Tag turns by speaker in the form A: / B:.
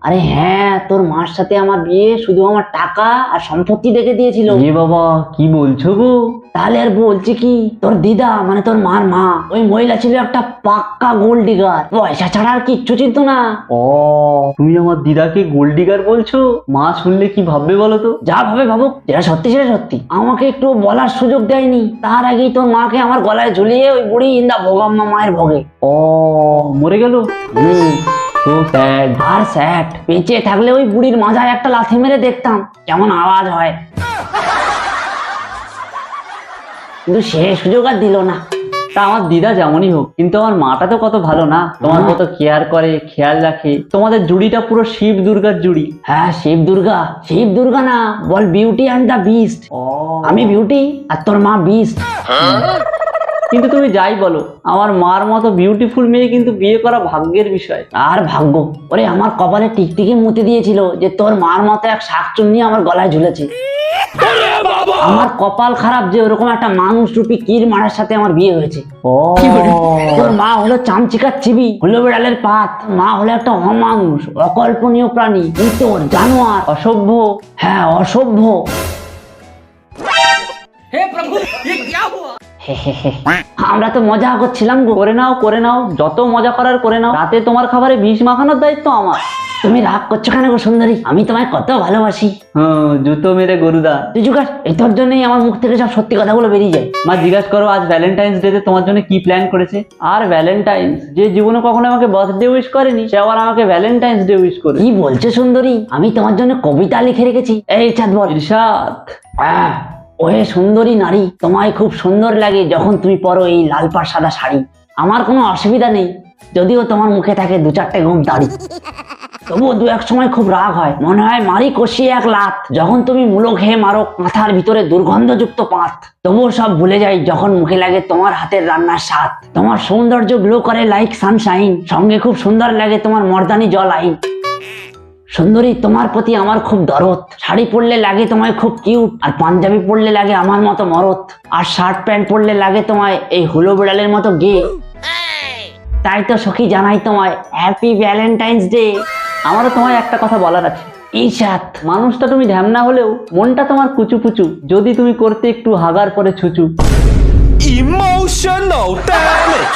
A: আরে হ্যাঁ, তোর মার সাথে আমার বিয়ে শুধু আমার টাকা আর সম্পত্তি দেখে দিয়েছিল।
B: এ বাবা, কি বলছো গো?
A: তাহলে আর বলছি কি, তোর দিদা মানে তোর মার মা ওই মহিলা ছিল একটা পাক্কা গোল্ড ডিগার, পয়সা ছাড়া আর কিচ্ছু চিনতো না।
B: ও, তুমি আমার দিদাকে গোল্ড ডিগার বলছো? মা শুনলে কি ভাববে বলো তো?
A: যা ভাবে ভাবুক, যেটা সত্যি সেটা সত্যি। আমাকে একটু বলার সুযোগ দেয়নি, তার আগেই তোর মাকে আমার গলায় ঝুলিয়ে ওই বুড়ি ইন্দা ভোগাম্মা মায়ের ভোগে।
B: ও, মরে গেল। তো স্যাড।
A: আর স্যাট, বেঁচে থাকলে ওই বুড়ির মাথায় একটা লাথি মেরে দেখতাম কেমন আওয়াজ হয়, কিন্তু সে সুযোগ আর দিল না।
B: তা আমার দিদা যেমনই হোক, কিন্তু আমার মাটা তো কত ভালো না, তোমার কত কেয়ার করে, খেয়াল রাখে। তোমাদের জুড়িটা পুরো শিব দুর্গার জুড়ি।
A: হ্যাঁ, শিব দুর্গা। শিব দুর্গা না, বল বিউটি অ্যান্ড দ্য বিস্ট। আমি বিউটি আর তোর মা বিস্ট।
B: কিন্তু তুমি যাই বলো, আমার মার মতো বিউটিফুল মেয়ে কিন্তু বিয়ে করা ভাগ্যের বিষয়।
A: আর ভাগ্য, ওরে আমার কপালে টিকটিকি মুতে দিয়েছিল যে তোর মার মতো এক শাকচুন্নি আমার গলায় ঝুলেছে। আমার কপাল খারাপ যে ওরকম একটা মানুষ রূপী কির মারার সাথে আমার বিয়ে হয়েছে।
B: ও,
A: তোর মা হলো চামচিকার চিবি, হলো বিড়ালের পাত, মা হলো একটা অমানুষ, অকল্পনীয় প্রাণী, ইতর, জানোয়ার,
B: অসভ্য।
A: হ্যাঁ অসভ্য। আমরা তো মজা করছিলাম গো।
B: করে নাও, করে নাও, যত মজা করার করে নাও। রাতে তোমার খাবারে বিষ মাখানোর দায়িত্ব আমার।
A: তুমি রাগ করছো কেন গো সুন্দরী? আমি তোমায় কত ভালোবাসি।
B: জুতো মেরে গরুদা।
A: তুই যুগার, এই তোর জন্যই আমার মুখ থেকে সব সত্যি কথাগুলো বেরিয়ে যায়।
B: মা, জিজ্ঞাসা করো আজ ভ্যালেন্টাইন্স ডে তে তোমার জন্য কি প্ল্যান করেছে। আর ভ্যালেন্টাইন্স, যে জীবনে কখনো আমাকে বার্থডে উইশ করেনি, সে আবার আমাকে ভ্যালেন্টাইন্স ডে উইশ করে।
A: কি বলছো সুন্দরী? আমি তোমার জন্য কবিতা লিখে রেখেছি। এই চাঁদ বল।
B: ইরশাদ।
A: ওহে সুন্দরী নারী, তোমায় খুব সুন্দর লাগে যখন তুমি পরো এই লাল পাড় সাদা শাড়ি। আমার কোনো অসুবিধা নেই যদিও তোমার মুখে থাকে দু চারটে গোপ দাড়ি। তবুও দু এক সময় খুব রাগ হয়, মনে হয় মারি কষিয়ে এক লাত। যখন তুমি মূলো খেয়ে মারো মাথার ভিতরে দুর্গন্ধযুক্ত পাত। তবুও সব ভুলে যাই যখন মুখে লাগে তোমার হাতের রান্নার স্বাদ। তোমার সৌন্দর্য গ্লো করে লাইক সানশাইন, সঙ্গে খুব সুন্দর লাগে তোমার মর্দানি জল আইন। সুন্দরী, তোমার প্রতি আমার খুব দরদ। শাড়ি পরলে লাগে তোমায় খুব কিউট, আর পাঞ্জাবি পরলে লাগে আমার মতো মরদ, আর শার্ট প্যান্ট পরলে লাগে তোমায় এই হুলো বিড়ালের মতো গে। তাই তো সখী জানাই তোমায় হ্যাপি ভ্যালেন্টাইন্স ডে।
B: আমারও তোমায় একটা কথা বলার আছে।
A: ঈশাত,
B: মানুষটা তুমি ঢ্যামনা হলেও মনটা তোমার কুচু পুচু, যদি তুমি করতে একটু হাগার পরে ছুচু।
C: Emotional damage.